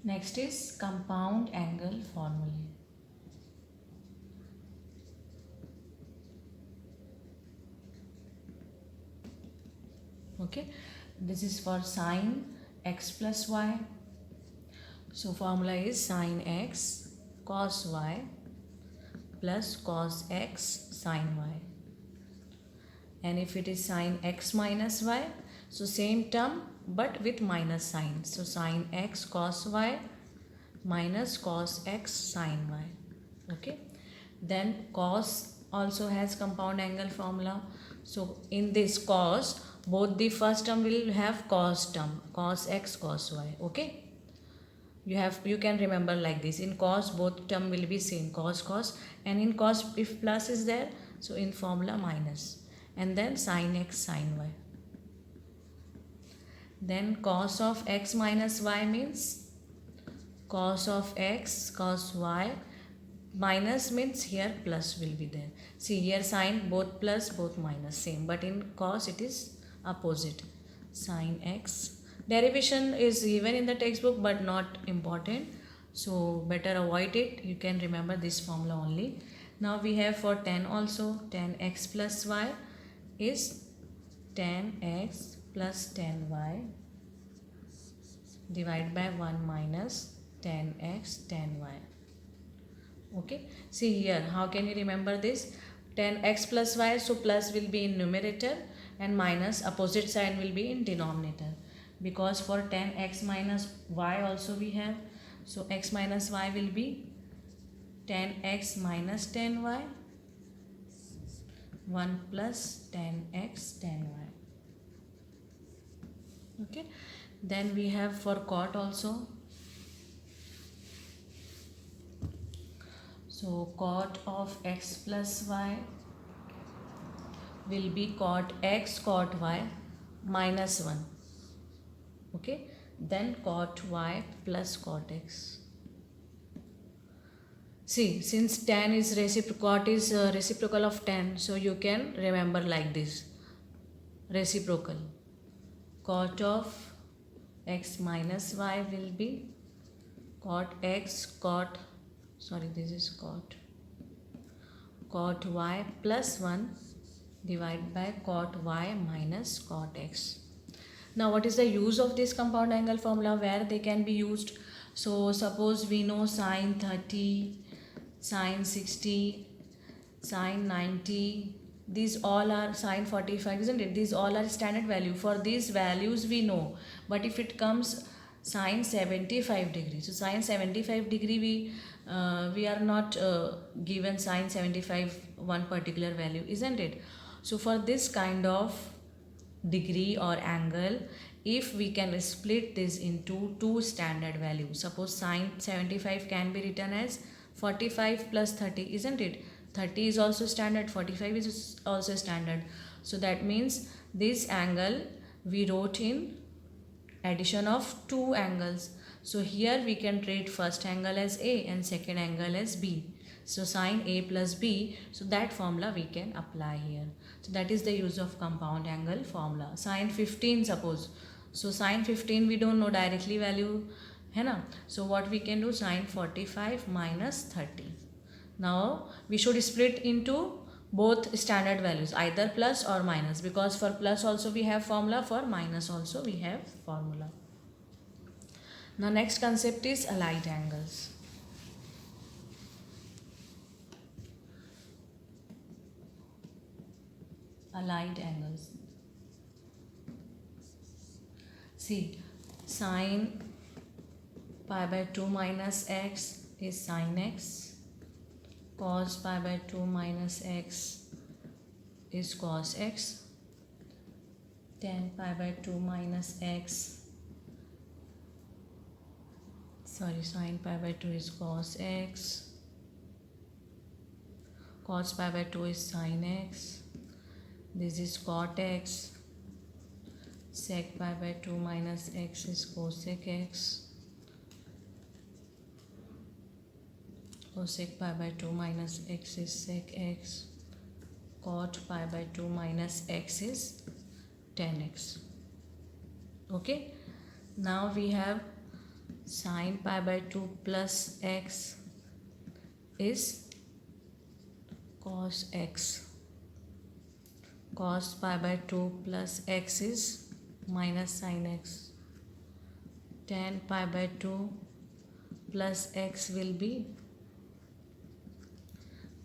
Next is compound angle formulae. Okay, this is for sine x plus y. So formula is sine x cos y plus cos x sine y. And if it is sine x minus y, so same term but with minus sign. So sine x cos y minus cos x sine y. Okay, then cos also has compound angle formula. So in this cos, both the first term will have cos term, cos x cos y. Okay, you can remember like this. In cos both term will be same, cos cos, and in cos if plus is there, so in formula minus, and then sin x sin y. Then cos of x minus y means cos of x cos y, minus means here plus will be there. See here sin both plus both minus same, but in cos it is opposite. Sin x, derivation is given in the textbook but not important, so better avoid it. You can remember this formula only. Now we have for tan also, tan x plus y is tan x plus tan y divided by 1 minus tan x tan y. Okay, see here how can you remember this? Tan x plus y, so plus will be in numerator and minus opposite sign will be in denominator, because for tan x minus y also we have, so x minus y will be tan x minus tan y 1 plus tan x tan y. Okay, then we have for cot also. So cot of x plus y will be cot x cot y minus 1. Okay, then cot y plus cot x. See, since tan is cot is reciprocal of tan, so you can remember like this. Reciprocal. Cot of x minus y will be cot x cot, sorry this is cot y plus 1 divided by cot y minus cot x. Now what is the use of this compound angle formula, where they can be used? So suppose we know sine 30, sine 60, sine 90, these all are sine 45, isn't it? These all are standard value. For these values we know, but if it comes sine 75 degree, so sine 75 degree we are not given sine 75 one particular value, isn't it? So for this kind of degree or angle, if we can split this into two standard values, suppose sine 75 can be written as 45 plus 30, isn't it? 30 is also standard, 45 is also standard. So that means this angle we wrote in addition of two angles. So here we can treat first angle as A and second angle as B. So sine A plus B, so that formula we can apply here. So that is the use of compound angle formula. Sine 15 suppose. So sine 15 we don't know directly value, है ना? So what we can do, sine 45 minus 30. Now we should split into both standard values, either plus or minus, because for plus also we have formula, for minus also we have formula. Now next concept is allied angles. Allied angles. See, sine pi by 2 minus x is sine x, cos pi by 2 minus x is cos x, tan pi by 2 minus x, sorry, sine pi by 2 is cos x, cos pi by 2 is sine x, this is cot x, sec pi by 2 minus x is cosec x, cosec pi by 2 minus x is sec x, cot pi by 2 minus x is tan x. Okay, now we have Sine pi by 2 plus x is cos x. Cos pi by 2 plus x is minus sin x. Tan pi by 2 plus x will be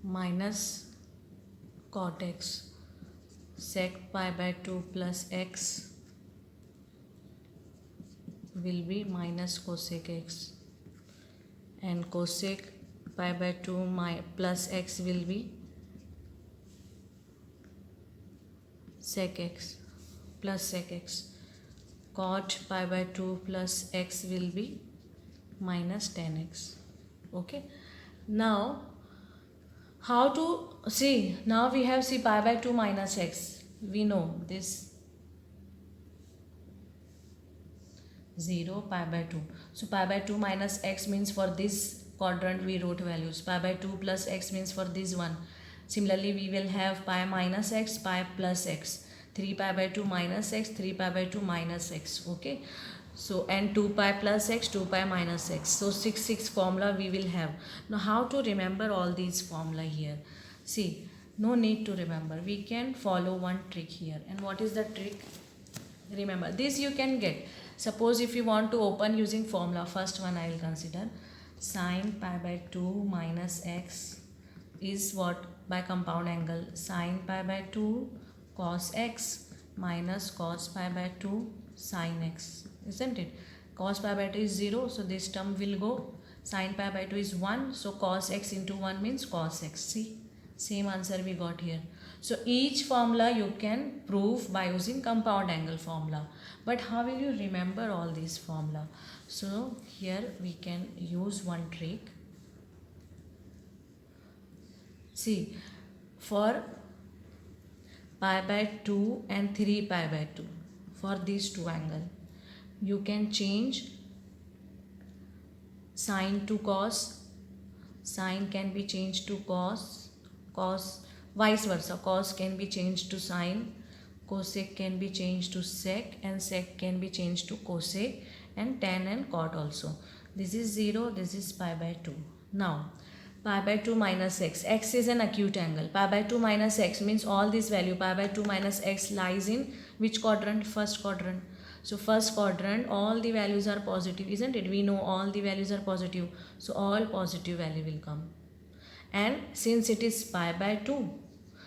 minus cot x. Sec pi by 2 plus x will be minus cosec x, and cosec pi by 2 plus x will be sec x plus sec x. Cot pi by 2 plus x will be minus tan x. Okay, now how to see? Now we have see pi by 2 minus x. We know this 0 pi by 2. So pi by 2 minus x means for this quadrant we wrote values. Pi by 2 plus x means for this one. Similarly we will have pi minus x, pi plus x. 3 pi by 2 minus x, 3 pi by 2 minus x. Okay, so and 2 pi plus x, 2 pi minus x. So 6 formula we will have. Now how to remember all these formula here? See, no need to remember, we can follow one trick here. And what is the trick? Remember this you can get. Suppose if you want to open using formula, first one I will consider. Sine pi by 2 minus x is what? By compound angle. Sine pi by 2 cos x minus cos pi by 2 sin x, isn't it? Cos pi by 2 is 0, so this term will go. Sin pi by 2 is 1, so cos x into 1 means cos x. See, same answer we got here. So each formula you can prove by using compound angle formula. But how will you remember all these formula? So here we can use one trick. See, for pi by 2 and 3 pi by 2, for these two angle, you can change sine to cos. Sine can be changed to cos. Vice versa, cos can be changed to sine, cosec can be changed to sec, and sec can be changed to cosec, and tan and cot also. This is 0, this is pi by 2. Now pi by 2 minus x, x is an acute angle. Pi by 2 minus x means all this value pi by 2 minus x lies in which quadrant? First quadrant. So first quadrant, all the values are positive, isn't it? We know all the values are positive, so all positive value will come. And since it is pi by 2,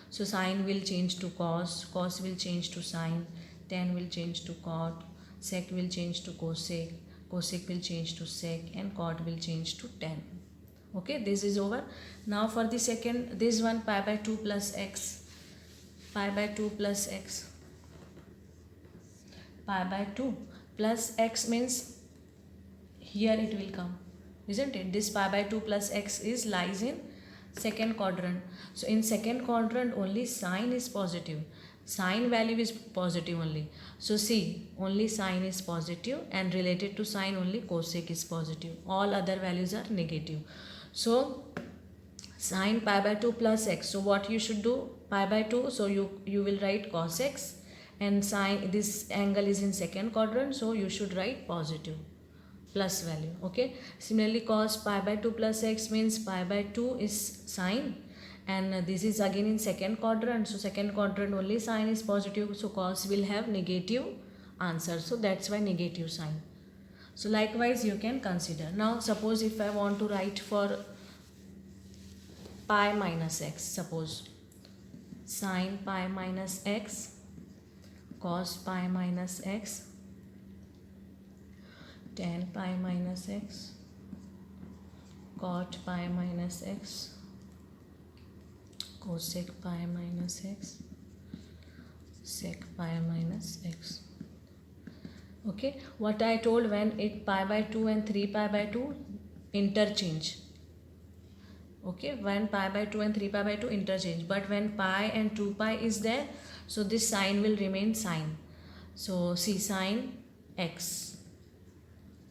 so sine will change to cos, cos will change to sine, tan will change to cot, sec will change to cosec, cosec will change to sec, and cot will change to tan. Okay, this is over. Now for the second, this one pi by 2 plus x. Pi by 2 plus x. Pi by 2 plus x means here it will come, isn't it? This pi by 2 plus x is lies in second quadrant. So in second quadrant only sine is positive. Sine value is positive only. So see, only sine is positive, and related to sine only cosec is positive. All other values are negative. So sine pi by 2 plus x. So what you should do? Pi by 2. So you will write cos x, and sine, this angle is in second quadrant, so you should write positive plus value. Okay, similarly cos pi by 2 plus x means pi by 2 is sine, and this is again in second quadrant, so second quadrant only sine is positive, so cos will have negative answer, so that's why negative sign. So likewise you can consider. Now suppose if I want to write for pi minus x, suppose sine pi minus x, cos pi minus x, tan pi minus x, cot pi minus x, cosec pi minus x, sec pi minus x. Okay, what I told, when it pi by 2 and 3 pi by 2 interchange. Okay, when pi by 2 and 3 pi by 2 interchange, but when pi and 2 pi is there, so this sign will remain sine. So see, sine x.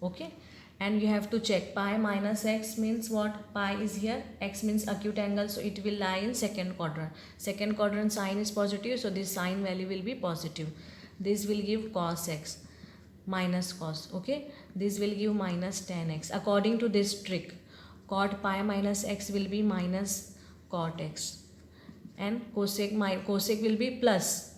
Okay, and you have to check pi minus x means what? Pi is here, x means acute angle, so it will lie in second quadrant. Second quadrant sine is positive, so this sine value will be positive. This will give cos x. minus cos. Okay, this will give minus tan x. According to this trick, cot pi minus x will be minus cot x, and cosec will be plus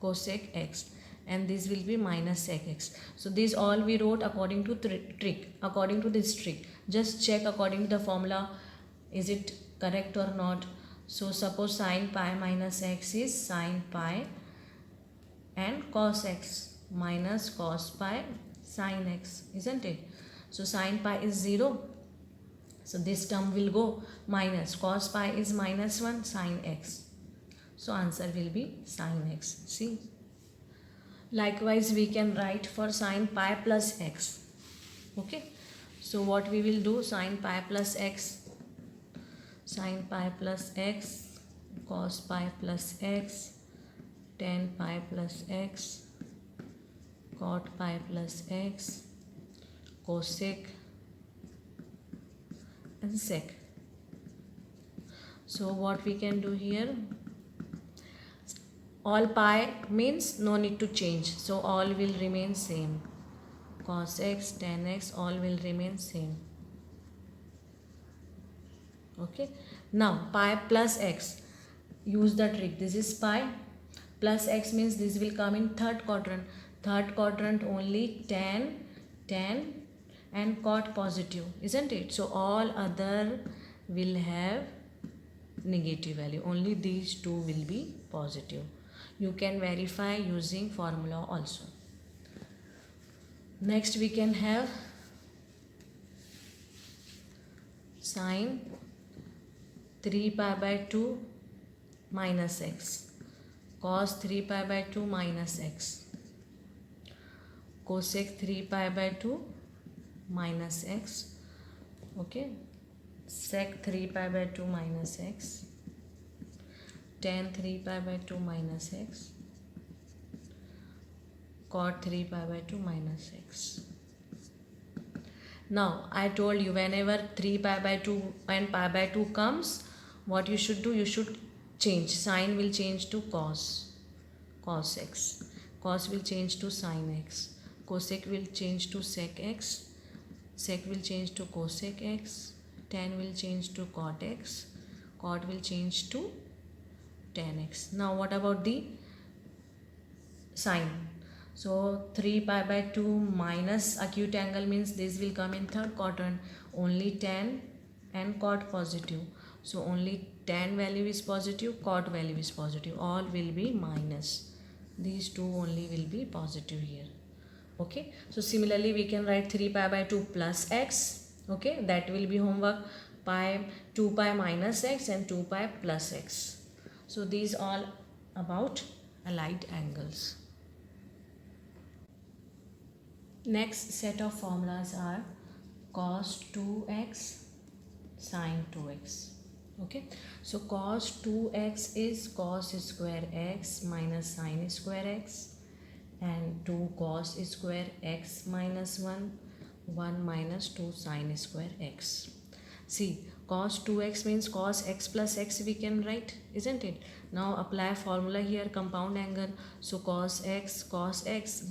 cosec x, and this will be minus sec x. So these all we wrote according to trick, according to this trick. Just check according to the formula, is it correct or not. So suppose sin pi minus x is sin pi and cos x minus cos pi sin x, isn't it? So sin pi is 0, so this term will go minus cos pi is minus 1 sin x. So answer will be sin x. See, likewise we can write for sin pi plus x. Okay, so what we will do, sin pi plus x, sin pi plus x, cos pi plus x, tan pi plus x, cot pi plus x, cosec and sec. So what we can do here, all pi means no need to change, so all will remain same. Cos x, tan x, all will remain same. Okay, now pi plus x, use the trick. This is pi plus x means this will come in third quadrant. Third quadrant only tan and cot positive, isn't it? So all other will have negative value, only these two will be positive. You can verify using formula also. Next we can have sin 3 pi by 2 minus x, cos 3 pi by 2 minus x, cosec 3 pi by 2 minus x, okay, sec 3 pi by 2 minus x, tan 3 pi by 2 minus x, cot 3 pi by 2 minus x. Now I told you, whenever 3 pi by 2 and pi by 2 comes, what you should do, you should change. Sin will change to cos x, cos will change to sin x, cosec will change to sec x, sec will change to cosec x, tan will change to cot x, cot will change to tan x. Now what about the sine? So 3 pi by 2 minus acute angle means this will come in third quadrant, only tan and cot positive. So only tan value is positive, cot value is positive, all will be minus. These two only will be positive here. Okay, so similarly we can write 3 pi by 2 plus x. Okay, that will be homework. 2 pi minus x and 2 pi plus x. So these all about allied angles. Next set of formulas are cos 2x, sin 2x. Okay, so cos 2x is cos square x minus sin square x, and 2 cos square x minus 1 minus 2 sin square x. See, cos 2x means cos x plus x we can write, isn't it? Now apply formula here, compound angle. So cos x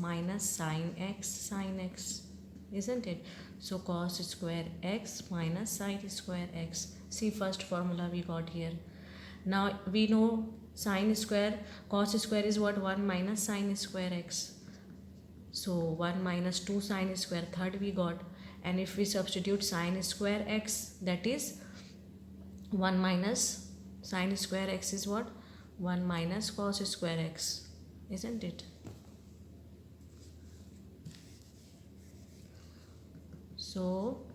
minus sin x, isn't it? So cos square x minus sin square x. See, first formula we got here. Now we know sin square, cos square is what? 1 minus sin square x. So 1 minus 2 sin square, third we got. And if we substitute sin square x, that is 1 minus sin square x is what? 1 minus cos square x, isn't it? So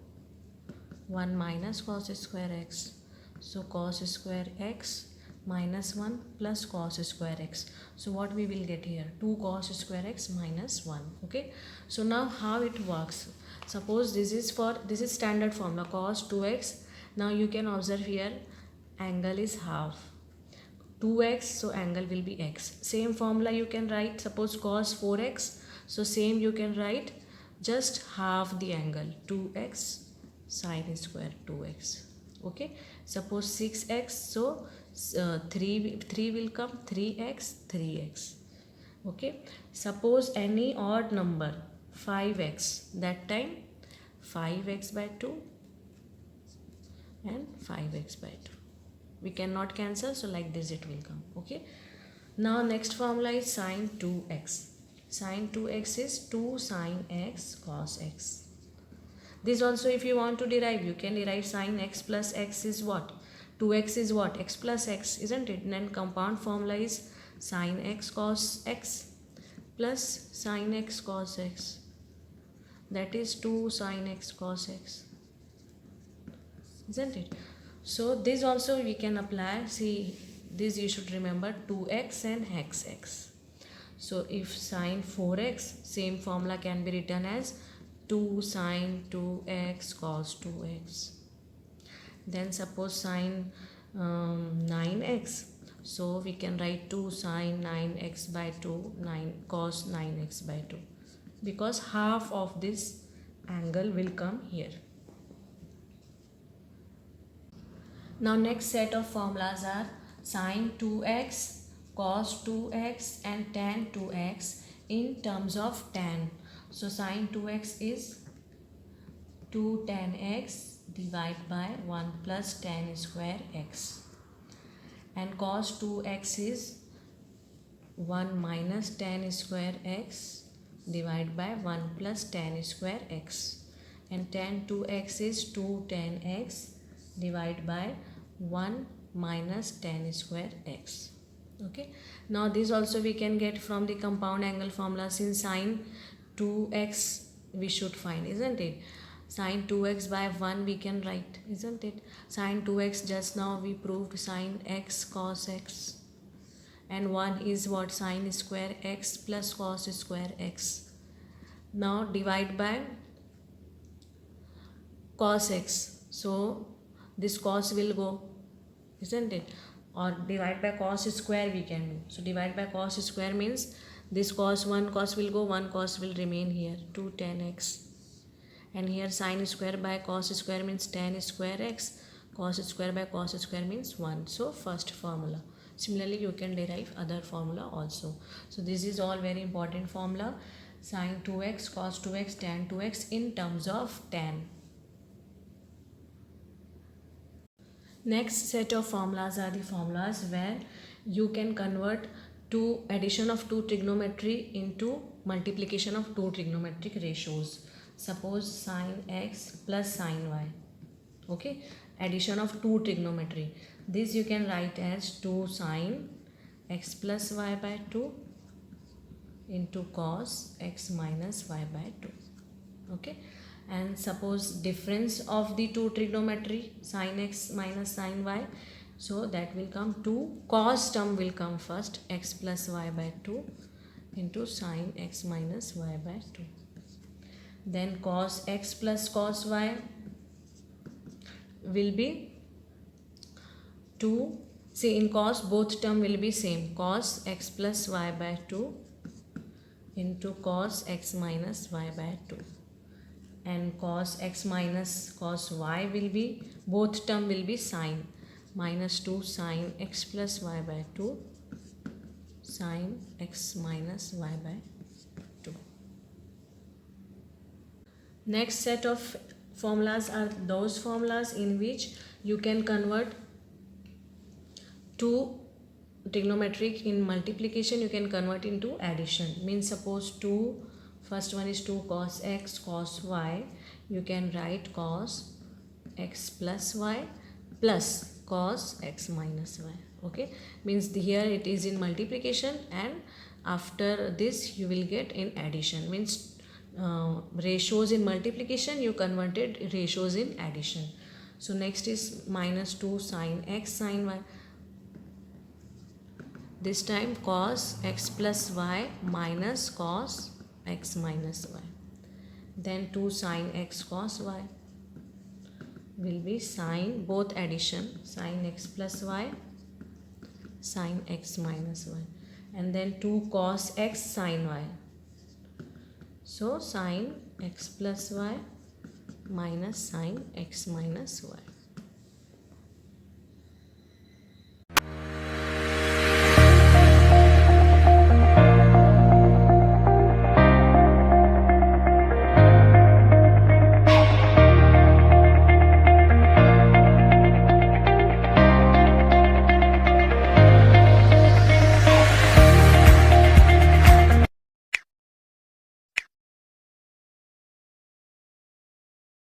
1 minus cos square x. So cos square x minus 1 plus cos square x. So what we will get here? 2 cos square x minus 1. Okay. So now how it works? Suppose this is standard formula, cos 2x. Now you can observe here, angle is half. 2x, so angle will be x. Same formula you can write. Suppose cos 4x, so same you can write, just half the angle, 2x sin square 2x. Okay, suppose 6x, so 3 will come, 3x. Okay, suppose any odd number, 5x. That time 5x by 2 and 5x by 2. We cannot cancel, so like this it will come. Okay. Now next formula is sine 2x. Sine 2x is 2 sine x cos x. This also, if you want to derive, you can derive sine x plus x is what? 2x is what? X plus x, isn't it? And then compound formula is sine x cos x plus sine x cos x. That is 2 sine x cos x, isn't it? So this also we can apply. See, this you should remember, 2x and hex x. So if sine 4x, same formula can be written as 2 sine 2x cos 2x. Then suppose sine 9x. So we can write 2 sine 9x by 2 cos 9x by 2. Because half of this angle will come here. Now next set of formulas are sine 2x, cos 2x and tan 2x in terms of tan. So sine 2x is 2 tan x divided by 1 plus tan square x. And cos 2x is 1 minus tan square x divided by 1 plus tan square x. And tan 2x is 2 tan x divided by 1 minus tan square x. Okay. Now this also we can get from the compound angle formula. Since sine 2x we should find, isn't it? Sine 2x by 1 we can write, isn't it? Sine 2x, just now we proved sine x cos x. And 1 is what? Sine square x plus cos square x. Now divide by cos x. So this cos will go, isn't it? Or divide by cos square we can do. So divide by cos square means this cos, 1 cos will go, 1 cos will remain here, 2 tan x. And here sine square by cos square means tan square x. Cos square by cos square means 1. So first formula. Similarly you can derive other formula also. So this is all very important formula. Sine 2x, cos 2x, tan 2x in terms of tan. Next set of formulas are the formulas where you can convert addition of two trigonometry into multiplication of two trigonometric ratios. Suppose sine x plus sine y. Okay, addition of two trigonometry. This you can write as 2 sine x plus y by 2 into cos x minus y by 2. Okay. And suppose difference of the two trigonometry, sine x minus sine y, so that will come 2 cos term will come first, x plus y by 2 into sine x minus y by 2. Then cos x plus cos y will be 2. See, in cos both term will be same, cos x plus y by 2 into cos x minus y by 2. And cos x minus cos y will be, both term will be sine, minus 2 sine x plus y by 2 sine x minus y by 2. Next set of formulas are those formulas in which you can convert two trigonometric in multiplication, you can convert into addition. Means suppose 2, first one is 2 cos x cos y, you can write cos x plus y plus cos x minus y. Okay, means here it is in multiplication and after this you will get in addition. Means ratios in multiplication you converted ratios in addition. So next is minus 2 sine x sine y. This time cos x plus y minus cos x minus y. Then 2 sine x cos y will be sine, both addition, sine x plus y sine x minus y. And then 2 cos x sine y. So sine x plus y minus sine x minus y.